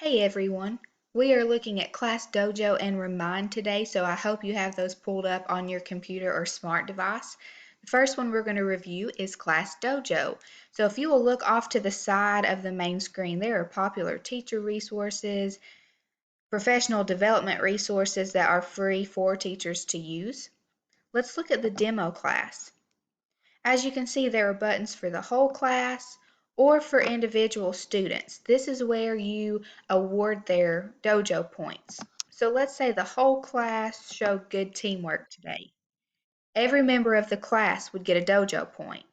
Hey everyone, we are looking at Class Dojo and Remind today, so I hope you have those pulled up on your computer or smart device. The first one we're going to review is Class Dojo. So if you will look off to the side of the main screen, there are popular teacher resources, professional development resources that are free for teachers to use. Let's look at the demo class. As you can see, there are buttons for the whole class or for individual students. This is where you award their dojo points. So let's say the whole class showed good teamwork today. Every member of the class would get a dojo point.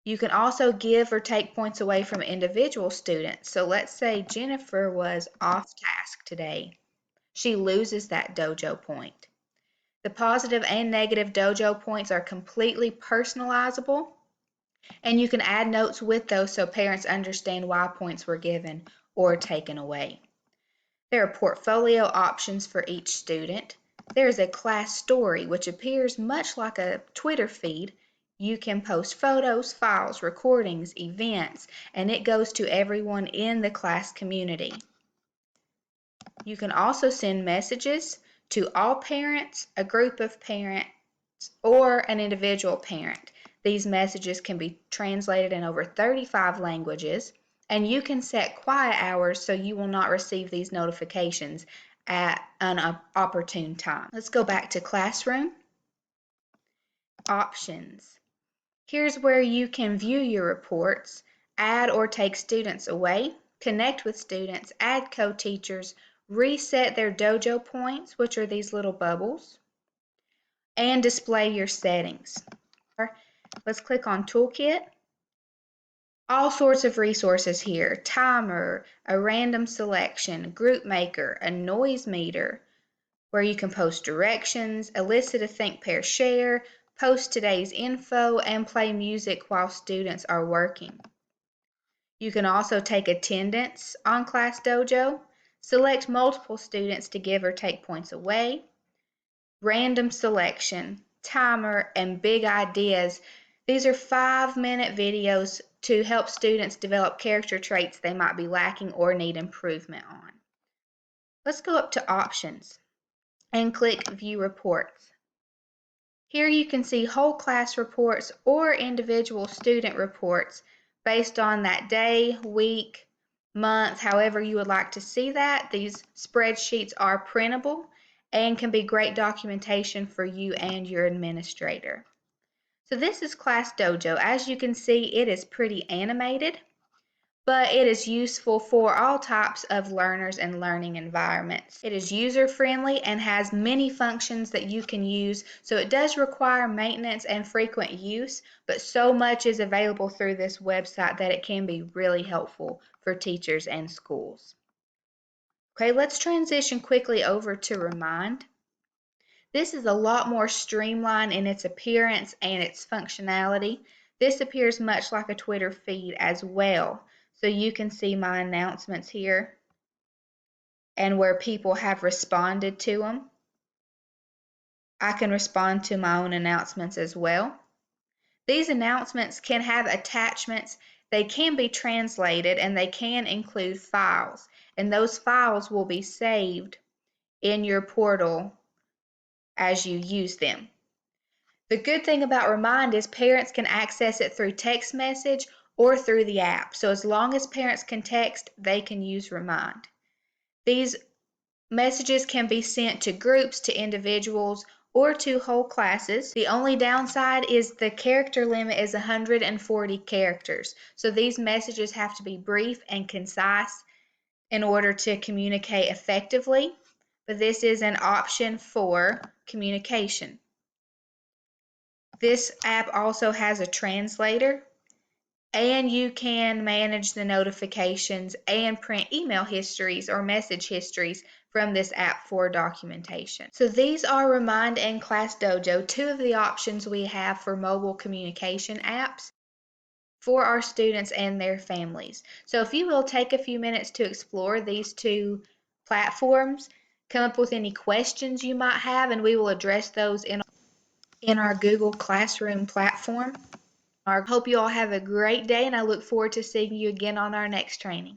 You can also give or take points away from individual students. So let's say Jennifer was off task today. She loses that dojo point. The positive and negative dojo points are completely personalizable, and you can add notes with those so parents understand why points were given or taken away. There are portfolio options for each student. There is a class story, which appears much like a Twitter feed. You can post photos, files, recordings, events, and it goes to everyone in the class community. You can also send messages to all parents, a group of parents, or an individual parent. These messages can be translated in over 35 languages, and you can set quiet hours so you will not receive these notifications at an opportune time. Let's go back to Classroom. Options. Here's where you can view your reports, add or take students away, connect with students, add co-teachers, reset their dojo points, which are these little bubbles, and display your settings. Let's click on Toolkit. All sorts of resources here: timer, a random selection, group maker, a noise meter, where you can post directions, elicit a think, pair, share, post today's info, and play music while students are working. You can also take attendance on Class Dojo, select multiple students to give or take points away, random selection, timer, and big ideas. These are 5-minute videos to help students develop character traits they might be lacking or need improvement on. Let's go up to Options and click View Reports. Here you can see whole class reports or individual student reports based on that day, week, month, however you would like to see that. These spreadsheets are printable and can be great documentation for you and your administrator. So this is Class Dojo. As you can see, it is pretty animated, but it is useful for all types of learners and learning environments. It is user-friendly and has many functions that you can use, so it does require maintenance and frequent use, but so much is available through this website that it can be really helpful for teachers and schools. Okay, let's transition quickly over to Remind. This is a lot more streamlined in its appearance and its functionality. This appears much like a Twitter feed as well. So you can see my announcements here and where people have responded to them. I can respond to my own announcements as well. These announcements can have attachments. They can be translated and they can include files. And those files will be saved in your portal as you use them. The good thing about Remind is parents can access it through text message or through the app. So as long as parents can text, they can use Remind. These messages can be sent to groups, to individuals, or to whole classes. The only downside is the character limit is 140 characters. So these messages have to be brief and concise in order to communicate effectively. But this is an option for communication. This app also has a translator, and you can manage the notifications and print email histories or message histories from this app for documentation. So these are Remind and Class Dojo, two of the options we have for mobile communication apps for our students and their families. So if you will take a few minutes to explore these two platforms, come up with any questions you might have, and we will address those in our Google Classroom platform. I hope you all have a great day, and I look forward to seeing you again on our next training.